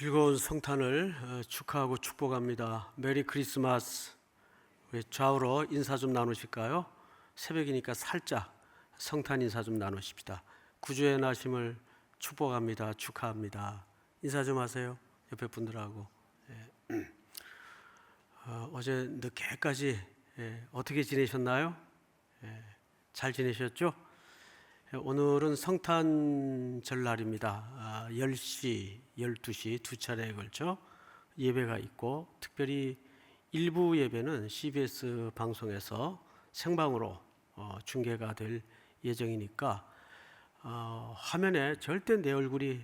즐거운 성탄을 축하하고 축복합니다. 메리 크리스마스. 우리 좌우로 인사 좀 나누실까요? 새벽이니까 살짝 성탄 인사 좀 나누십시다. 구주의 나심을 축복합니다. 축하합니다. 인사 좀 하세요. 옆에 분들하고. 어제 늦게까지 어떻게 지내셨나요? 잘 지내셨죠? 오늘은 성탄절 날입니다. 10시, 12시 두 차례에 걸쳐 예배가 있고, 특별히 일부 예배는 CBS 방송에서 생방으로 중계가 될 예정이니까 화면에 절대 내 얼굴이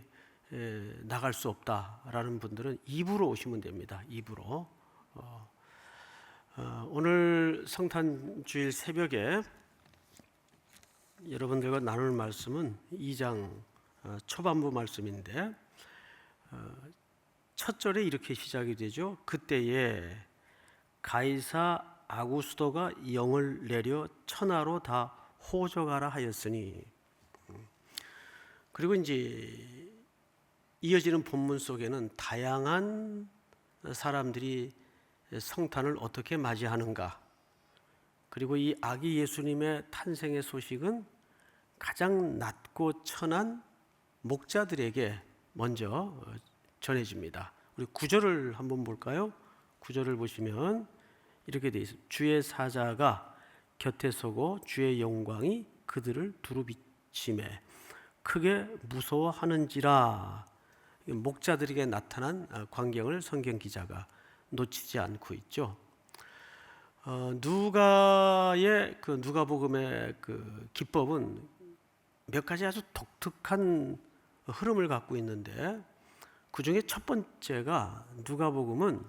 나갈 수 없다라는 분들은 2부로 오시면 됩니다. 2부로. 오늘 성탄주일 새벽에 여러분들과 나눌 말씀은 2장 초반부 말씀인데, 첫 절에 이렇게 시작이 되죠. 그때에 가이사 아구스도가 영을 내려 천하로 다 호적하라 하였으니. 그리고 이제 이어지는 본문 속에는 다양한 사람들이 성탄을 어떻게 맞이하는가, 그리고 이 아기 예수님의 탄생의 소식은 가장 낮고 천한 목자들에게 먼저 전해집니다. 우리 9절을 한번 볼까요? 9절을 보시면 이렇게 되어 있습니다. 주의 사자가 곁에 서고 주의 영광이 그들을 두루 비치매 크게 무서워하는지라. 목자들에게 나타난 광경을 성경 기자가 놓치지 않고 있죠. 누가의 누가복음의 기법은 몇 가지 아주 독특한 흐름을 갖고 있는데, 그 중에 첫 번째가 누가복음은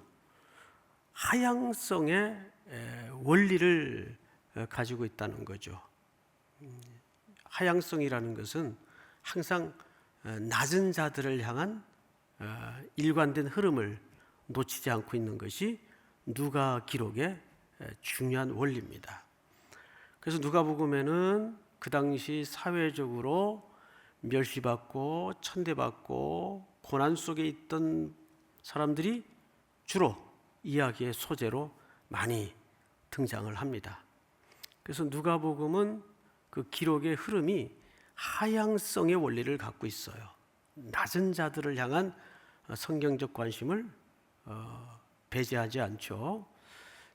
하향성의 원리를 가지고 있다는 거죠. 하향성이라는 것은 항상 낮은 자들을 향한 일관된 흐름을 놓치지 않고 있는 것이 누가 기록의 중요한 원리입니다. 그래서 누가복음에는 그 당시 사회적으로 멸시받고 천대받고 고난 속에 있던 사람들이 주로 이야기의 소재로 많이 등장을 합니다. 그래서 누가복음은 그 기록의 흐름이 하향성의 원리를 갖고 있어요. 낮은 자들을 향한 성경적 관심을 배제하지 않죠.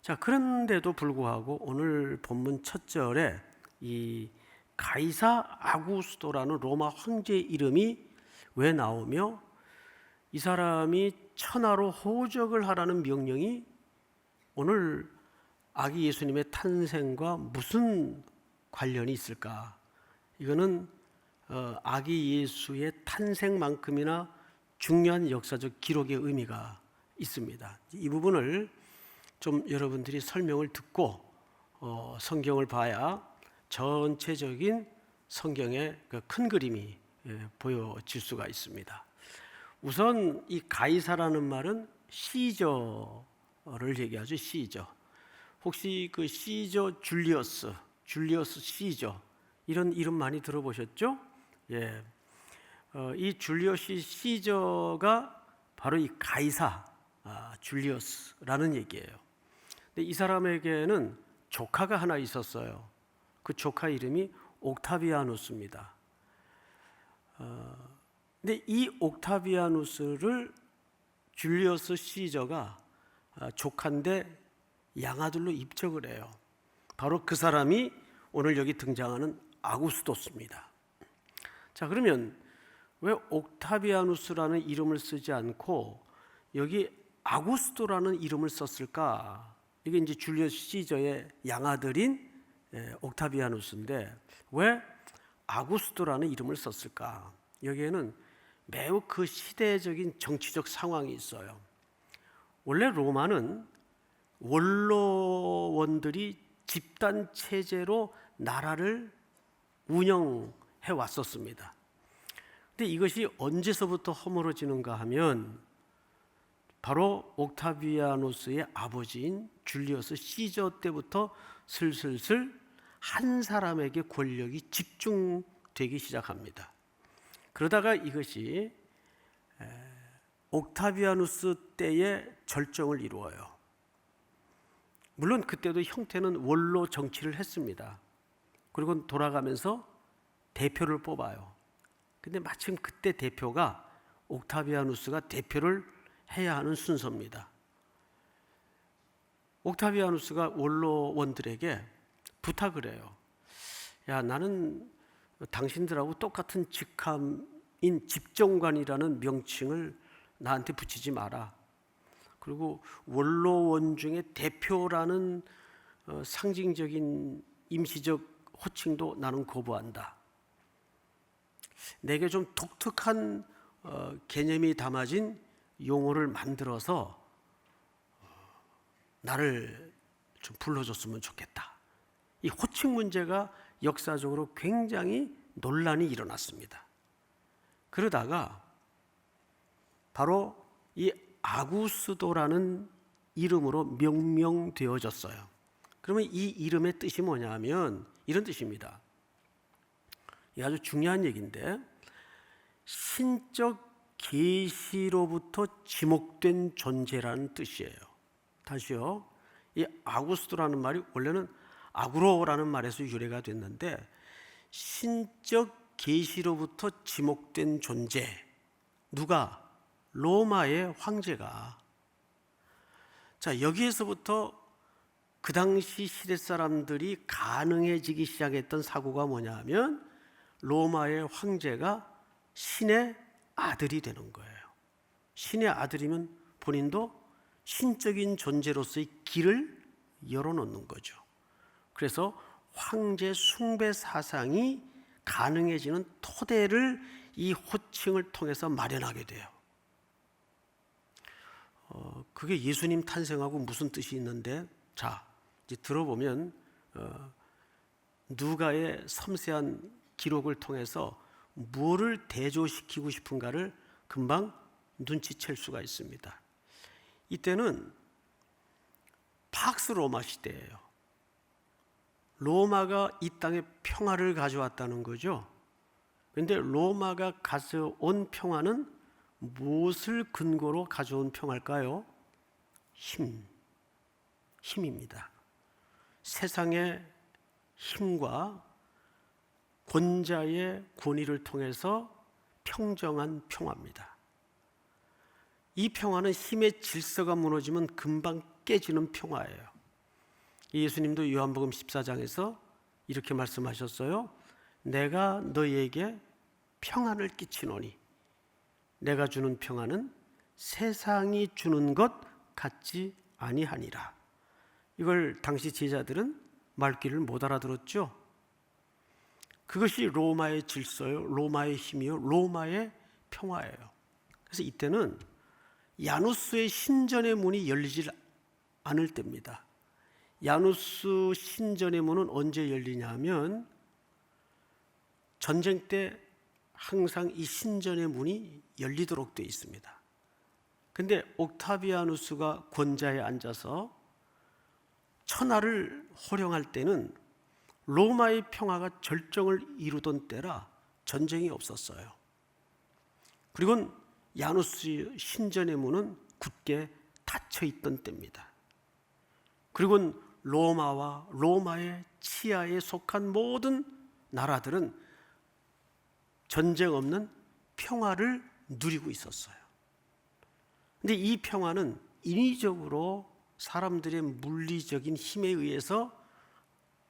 자, 그런데도 불구하고 오늘 본문 첫 절에 이 가이사 아구스도라는 로마 황제의 이름이 왜 나오며, 이 사람이 천하로 호적을 하라는 명령이 오늘 아기 예수님의 탄생과 무슨 관련이 있을까? 이거는 아기 예수의 탄생만큼이나 중요한 역사적 기록의 의미가 있습니다. 이 부분을 좀 여러분들이 설명을 듣고 성경을 봐야 전체적인 성경의 그 큰 그림이 보여질 수가 있습니다. 우선 이 가이사라는 말은 시저를 얘기하죠. 시저. 혹시 그 시저 줄리어스 시저, 이런 이름 많이 들어보셨죠? 예. 이 줄리어스 시저가 바로 이 가이사 줄리어스라는 얘기예요. 근데 이 사람에게는 조카가 하나 있었어요. 그 조카 이름이 옥타비아누스입니다. 근데 이 옥타비아누스를 줄리어스 시저가 조카인데 양아들로 입적을 해요. 바로 그 사람이 오늘 여기 등장하는 아구스도스입니다. 자, 그러면 왜 옥타비아누스라는 이름을 쓰지 않고 여기 아구스도라는 이름을 썼을까? 이게 이제 줄리어스 시저의 양아들인 옥타비아누스인데 왜 아구스도라는 이름을 썼을까? 여기에는 매우 그 시대적인 정치적 상황이 있어요. 원래 로마는 원로원들이 집단 체제로 나라를 운영해 왔었습니다. 근데 이것이 언제서부터 허물어지는가 하면 바로 옥타비아누스의 아버지인 줄리어스 시저 때부터 슬슬슬 한 사람에게 권력이 집중되기 시작합니다. 그러다가 이것이 옥타비아누스 때에 절정을 이루어요. 물론 그때도 형태는 원로 정치를 했습니다. 그리고 돌아가면서 대표를 뽑아요. 근데 마침 그때 대표가 옥타비아누스가 대표를 해야 하는 순서입니다. 옥타비아누스가 원로원들에게 부탁을 해요. 야, 나는 당신들하고 똑같은 직함인 집정관이라는 명칭을 나한테 붙이지 마라. 그리고 원로원 중에 대표라는 상징적인 임시적 호칭도 나는 거부한다. 내게 좀 독특한 개념이 담아진 용어를 만들어서 나를 좀 불러줬으면 좋겠다. 이 호칭 문제가 역사적으로 굉장히 논란이 일어났습니다. 그러다가 바로 이 아구스도라는 이름으로 명명되어졌어요. 그러면 이 이름의 뜻이 뭐냐면 이런 뜻입니다. 이게 아주 중요한 얘기인데, 신적 계시로부터 지목된 존재라는 뜻이에요. 다시요. 이 아구스도라는 말이 원래는 아구로라는 말에서 유래가 됐는데, 신적 계시로부터 지목된 존재. 누가? 로마의 황제가. 자, 여기에서부터 그 당시 시대 사람들이 가능해지기 시작했던 사고가 뭐냐면 로마의 황제가 신의 아들이 되는 거예요. 신의 아들이면 본인도 신적인 존재로서의 길을 열어놓는 거죠. 그래서 황제 숭배 사상이 가능해지는 토대를 이 호칭을 통해서 마련하게 돼요. 그게 예수님 탄생하고 무슨 뜻이 있는데, 자, 이제 들어보면 누가의 섬세한 기록을 통해서 무엇을 대조시키고 싶은가를 금방 눈치챌 수가 있습니다. 이때는 팍스 로마 시대예요. 로마가 이 땅에 평화를 가져왔다는 거죠. 그런데 로마가 가져온 평화는 무엇을 근거로 가져온 평화일까요? 힘입니다. 세상의 힘과 권자의 권위를 통해서 평정한 평화입니다. 이 평화는 힘의 질서가 무너지면 금방 깨지는 평화예요. 예수님도 요한복음 14장에서 이렇게 말씀하셨어요. 내가 너희에게 평안을 끼치노니 내가 주는 평안은 세상이 주는 것 같지 아니하니라. 이걸 당시 제자들은 말귀를 못 알아들었죠. 그것이 로마의 질서요, 로마의 힘이요, 로마의 평화예요. 그래서 이때는 야누스의 신전의 문이 열리질 않을 때입니다. 야누스 신전의 문은 언제 열리냐면 전쟁 때 항상 이 신전의 문이 열리도록 되어 있습니다. 근데 옥타비아누스가 권좌에 앉아서 천하를 호령할 때는 로마의 평화가 절정을 이루던 때라 전쟁이 없었어요. 그리고 야누스 신전의 문은 굳게 닫혀 있던 때입니다. 그리고 로마와 로마의 치하에 속한 모든 나라들은 전쟁 없는 평화를 누리고 있었어요. 근데 이 평화는 인위적으로 사람들의 물리적인 힘에 의해서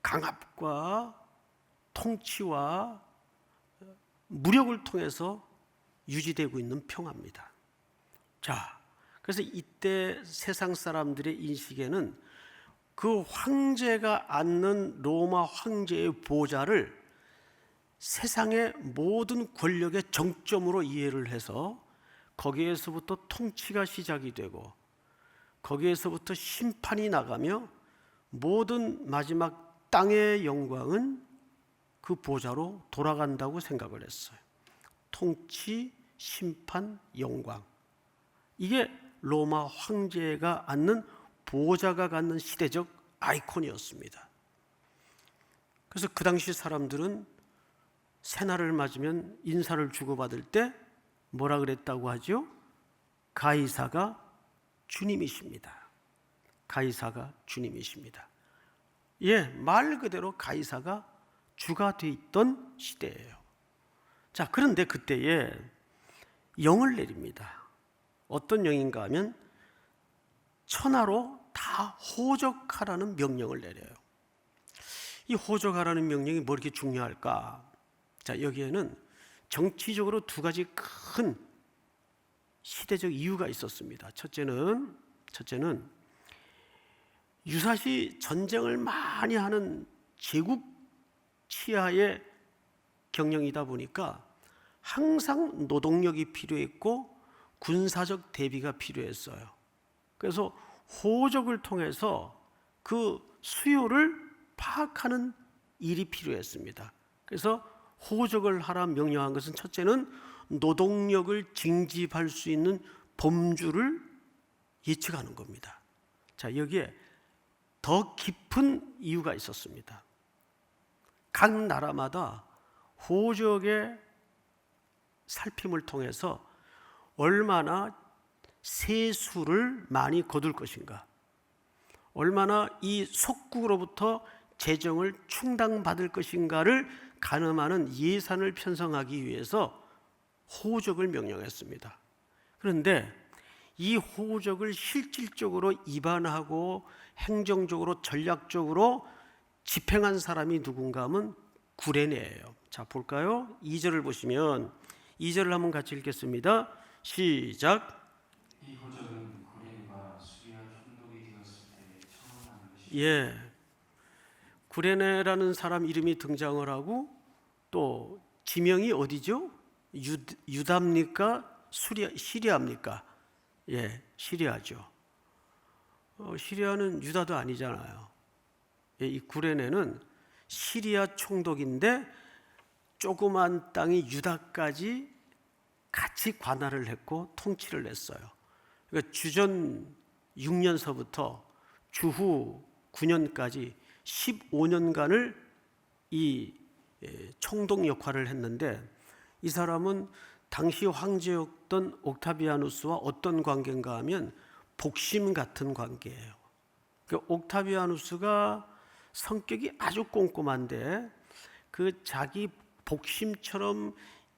강압과 통치와 무력을 통해서 유지되고 있는 평화입니다. 자, 그래서 이때 세상 사람들의 인식에는 그 황제가 앉는 로마 황제의 보좌를 세상의 모든 권력의 정점으로 이해를 해서 거기에서부터 통치가 시작이 되고 거기에서부터 심판이 나가며 모든 마지막 땅의 영광은 그 보좌로 돌아간다고 생각을 했어요. 통치, 심판, 영광. 이게 로마 황제가 앉는 보좌가 갖는 시대적 아이콘이었습니다. 그래서 그 당시 사람들은 새날을 맞으면 인사를 주고받을 때 뭐라 그랬다고 하죠? 가이사가 주님이십니다. 가이사가 주님이십니다. 예, 말 그대로 가이사가 주가 돼 있던 시대예요. 자, 그런데 그때에 영을 내립니다. 어떤 영인가 하면 천하로 다 호적하라는 명령을 내려요. 이 호적하라는 명령이 뭐 이렇게 중요할까? 자, 여기에는 정치적으로 두 가지 큰 시대적 이유가 있었습니다. 첫째는 유사시 전쟁을 많이 하는 제국 치하의 경영이다 보니까 항상 노동력이 필요했고 군사적 대비가 필요했어요. 그래서 호적을 통해서 그 수요를 파악하는 일이 필요했습니다. 그래서 호적을 하라 명령한 것은 첫째는 노동력을 징집할 수 있는 범주를 예측하는 겁니다. 자, 여기에 더 깊은 이유가 있었습니다. 각 나라마다 호적의 살핌을 통해서 얼마나 세수를 많이 거둘 것인가, 얼마나 이 속국으로부터 재정을 충당받을 것인가를 가늠하는 예산을 편성하기 위해서 호적을 명령했습니다. 그런데 이 호적을 실질적으로 입안하고 행정적으로 전략적으로 집행한 사람이 누군가 하면 구레네예요. 자, 볼까요? 2절을 보시면 2절을 한번 같이 읽겠습니다. 시작. 이 호적은 구레네가 수리아 총독이 되었을 때 처음 하는 것이다. 예, 구레네라는 사람 이름이 등장을 하고 또 지명이 어디죠? 유다입니까? 시리아입니까? 예, 시리아죠. 시리아는 유다도 아니잖아요. 예, 이 구레네는 시리아 총독인데 조그만 땅이 유다까지 같이 관할을 했고 통치를 했어요. 그러니까 주전 6년서부터 주후 9년까지 15년간을 이 총독 역할을 했는데, 이 사람은 당시 황제였던 옥타비아누스와 어떤 관계인가 하면 복심 같은 관계예요. 그러니까 옥타비아누스가 성격이 아주 꼼꼼한데 그 자기 복심처럼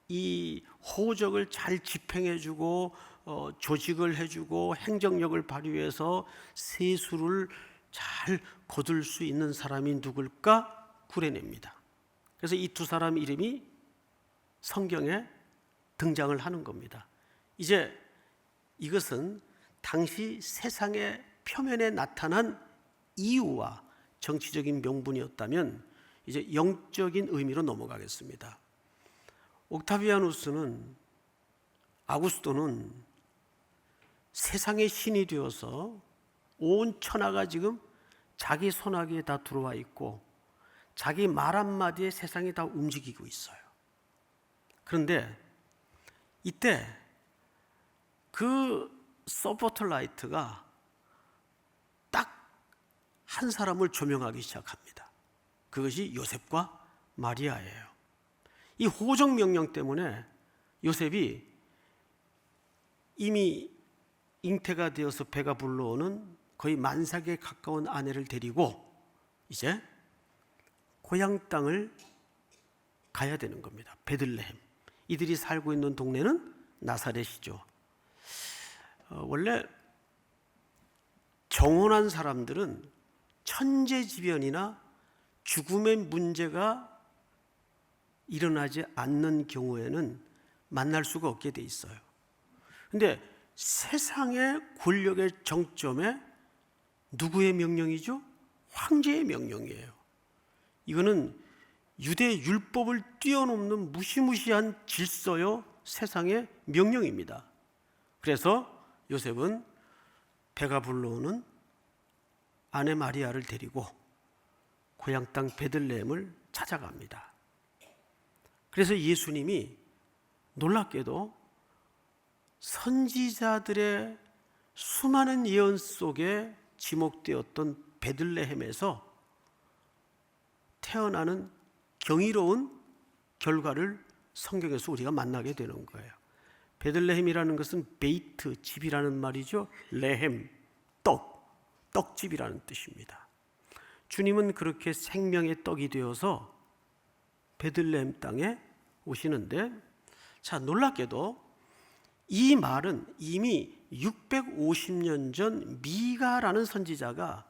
이 호적을 잘 집행해주고 조직을 해주고 행정력을 발휘해서 세수를 잘 거둘 수 있는 사람이 누굴까? 구레네입니다. 그래서 이 두 사람 이름이 성경에 등장을 하는 겁니다. 이제 이것은 당시 세상의 표면에 나타난 이유와 정치적인 명분이었다면 이제 영적인 의미로 넘어가겠습니다. 옥타비아누스는, 아구스토는 세상의 신이 되어서 온 천하가 지금 자기 손아귀에 다 들어와 있고 자기 말 한마디에 세상이 다 움직이고 있어요. 그런데 이때 그 서포트라이트가 딱 한 사람을 조명하기 시작합니다. 그것이 요셉과 마리아예요. 이 호적 명령 때문에 요셉이 이미 잉태가 되어서 배가 불러오는 거의 만삭에 가까운 아내를 데리고 이제 고향 땅을 가야 되는 겁니다. 베들레헴. 이들이 살고 있는 동네는 나사렛이죠. 원래 정혼한 사람들은 천재지변이나 죽음의 문제가 일어나지 않는 경우에는 만날 수가 없게 돼 있어요. 그런데 세상의 권력의 정점에 누구의 명령이죠? 황제의 명령이에요. 이거는 유대 율법을 뛰어넘는 무시무시한 질서요, 세상의 명령입니다. 그래서 요셉은 배가 불러오는 아내 마리아를 데리고 고향 땅 베들레헴을 찾아갑니다. 그래서 예수님이 놀랍게도 선지자들의 수많은 예언 속에 지목되었던 베들레헴에서 태어나는 경이로운 결과를 성경에서 우리가 만나게 되는 거예요. 베들레헴이라는 것은 베이트, 집이라는 말이죠. 레헴, 떡집이라는 뜻입니다. 주님은 그렇게 생명의 떡이 되어서 베들레헴 땅에 오시는데, 자, 놀랍게도 이 말은 이미 650년 전 미가라는 선지자가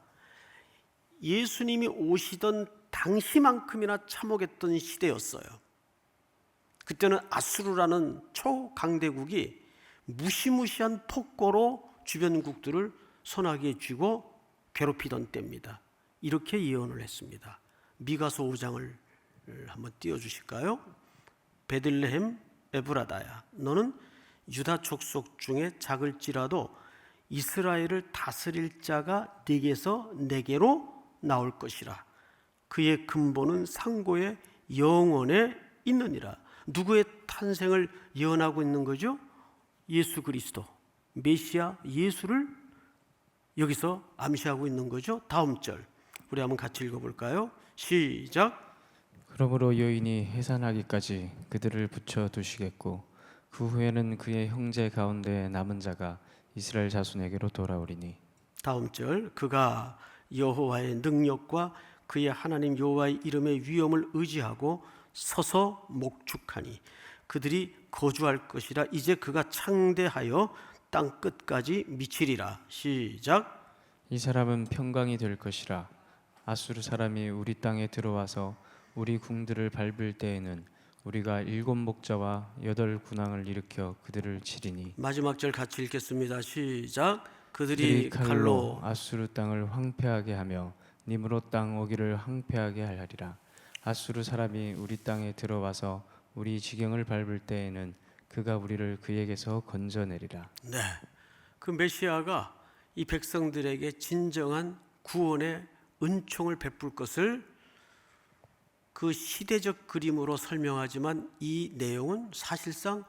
예수님이 오시던 당시만큼이나 참혹했던 시대였어요. 그때는 아수르라는 초강대국이 무시무시한 폭거로 주변국들을 소나기에 쥐고 괴롭히던 때입니다. 이렇게 예언을 했습니다. 미가서 5장을 한번 띄워주실까요? 베들레헴 에브라다야, 너는 유다 족속 중에 작을지라도 이스라엘을 다스릴 자가 네게서 내게로 나올 것이라. 그의 근본은 상고의 영원에 있느니라. 누구의 탄생을 예언하고 있는 거죠? 예수 그리스도, 메시아 예수를 여기서 암시하고 있는 거죠. 다음 절 우리 한번 같이 읽어볼까요? 시작. 그러므로 여인이 해산하기까지 그들을 붙여 두시겠고 그 후에는 그의 형제 가운데 남은 자가 이스라엘 자손에게로 돌아오리니. 다음 절, 그가 여호와의 능력과 그의 하나님 여호와의 이름의 위엄을 의지하고 서서 목축하니 그들이 거주할 것이라. 이제 그가 창대하여 땅 끝까지 미치리라. 시작. 이 사람은 평강이 될 것이라. 아수르 사람이 우리 땅에 들어와서 우리 궁들을 밟을 때에는 우리가 7 목자와 8 군왕을 일으켜 그들을 치리니. 마지막 절 같이 읽겠습니다. 시작. 그들이 칼로 아수르 땅을 황폐하게 하며 니므로 땅 어기를 황폐하게 하리라. 아수르 사람이 우리 땅에 들어와서 우리 지경을 밟을 때에는 그가 우리를 그에게서 건져내리라. 네, 그 메시아가 이 백성들에게 진정한 구원의 은총을 베풀 것을 그 시대적 그림으로 설명하지만 이 내용은 사실상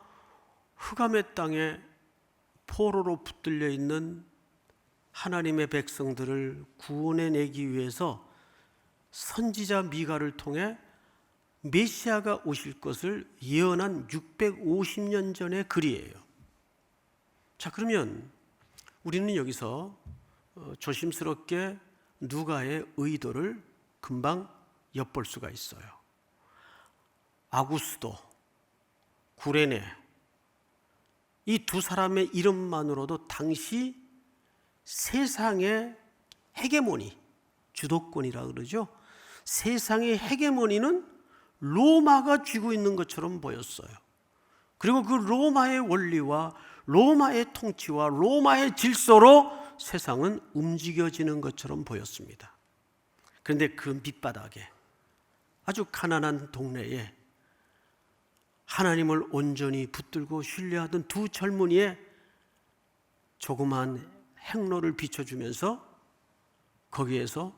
흑암의 땅에 포로로 붙들려 있는 하나님의 백성들을 구원해내기 위해서 선지자 미가를 통해 메시아가 오실 것을 예언한 650년 전의 글이에요. 자, 그러면 우리는 여기서 조심스럽게 누가의 의도를 금방 엿볼 수가 있어요. 아구스도, 구레네, 이 두 사람의 이름만으로도 당시 세상의 헤게모니, 주도권이라 그러죠. 세상의 헤게모니는 로마가 쥐고 있는 것처럼 보였어요. 그리고 그 로마의 원리와 로마의 통치와 로마의 질서로 세상은 움직여지는 것처럼 보였습니다. 그런데 그 밑바닥에 아주 가난한 동네에 하나님을 온전히 붙들고 신뢰하던 두 젊은이의 조그만 행로를 비춰주면서 거기에서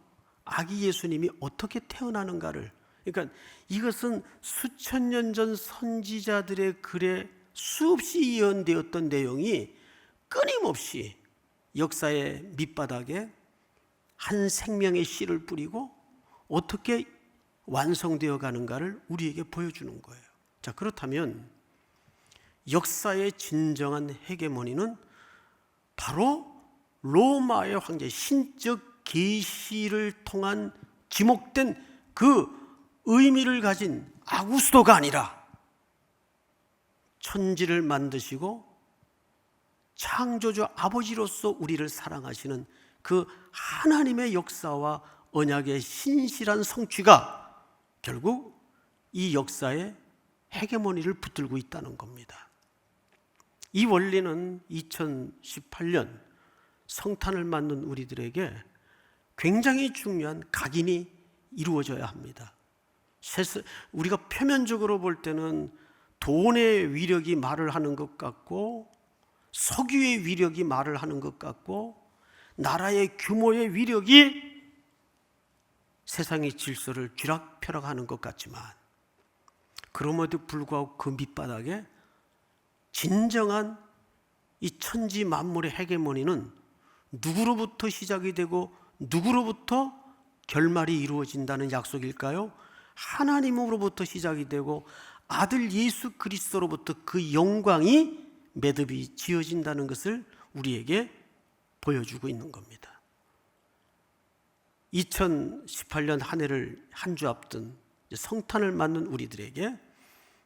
아기 예수님이 어떻게 태어나는가를, 그러니까 이것은 수천 년 전 선지자들의 글에 수없이 예언되었던 내용이 끊임없이 역사의 밑바닥에 한 생명의 씨를 뿌리고 어떻게 완성되어 가는가를 우리에게 보여주는 거예요. 자, 그렇다면 역사의 진정한 헤게모니는 바로 로마의 황제, 신적 계시를 통한 지목된 그 의미를 가진 아구스도가 아니라 천지를 만드시고 창조주 아버지로서 우리를 사랑하시는 그 하나님의 역사와 언약의 신실한 성취가 결국 이 역사의 헤게모니를 붙들고 있다는 겁니다. 이 원리는 2018년 성탄을 맞는 우리들에게 굉장히 중요한 각인이 이루어져야 합니다. 우리가 표면적으로 볼 때는 돈의 위력이 말을 하는 것 같고, 석유의 위력이 말을 하는 것 같고, 나라의 규모의 위력이 세상의 질서를 쥐락펴락하는 것 같지만, 그럼에도 불구하고 그 밑바닥에 진정한 이 천지 만물의 헤게모니는 누구로부터 시작이 되고 누구로부터 결말이 이루어진다는 약속일까요? 하나님으로부터 시작이 되고 아들 예수 그리스도로부터 그 영광이 매듭이 지어진다는 것을 우리에게 보여주고 있는 겁니다. 2018년 한 해를 한 주 앞둔 성탄을 맞는 우리들에게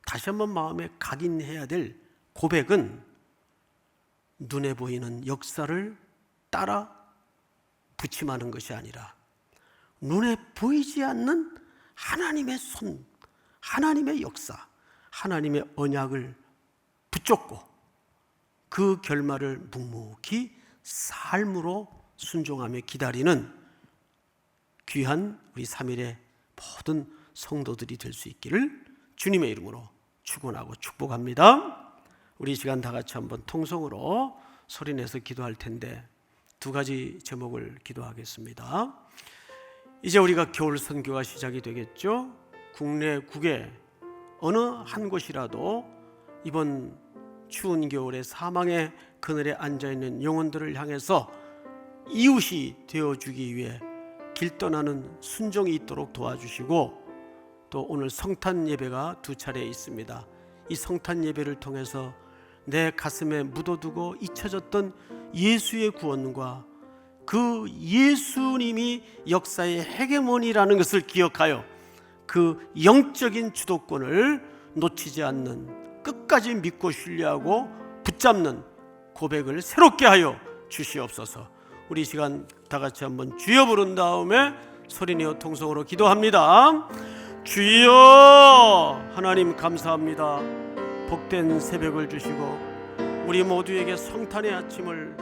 다시 한번 마음에 각인해야 될 고백은 눈에 보이는 역사를 따라 부침하는 것이 아니라 눈에 보이지 않는 하나님의 손, 하나님의 역사, 하나님의 언약을 붙잡고 그 결말을 묵묵히 삶으로 순종하며 기다리는 귀한 우리 3일의 모든 성도들이 될 수 있기를 주님의 이름으로 축원하고 축복합니다. 우리 이 시간 다 같이 한번 통성으로 소리내서 기도할 텐데 두 가지 제목을 기도하겠습니다. 이제 우리가 겨울 선교가 시작이 되겠죠. 국내국에 어느 한 곳이라도 이번 추운 겨울에 사망의 그늘에 앉아있는 영혼들을 향해서 이웃이 되어주기 위해 길 떠나는 순종이 있도록 도와주시고, 또 오늘 성탄 예배가 두 차례 있습니다. 이 성탄 예배를 통해서 내 가슴에 묻어두고 잊혀졌던 예수의 구원과 그 예수님이 역사의 헤게모니라는 것을 기억하여 그 영적인 주도권을 놓치지 않는, 끝까지 믿고 신뢰하고 붙잡는 고백을 새롭게 하여 주시옵소서. 우리 이 시간 다 같이 한번 주여 부른 다음에 소리내어 통성으로 기도합니다. 주여, 하나님 감사합니다. 복된 새벽을 주시고 우리 모두에게 성탄의 아침을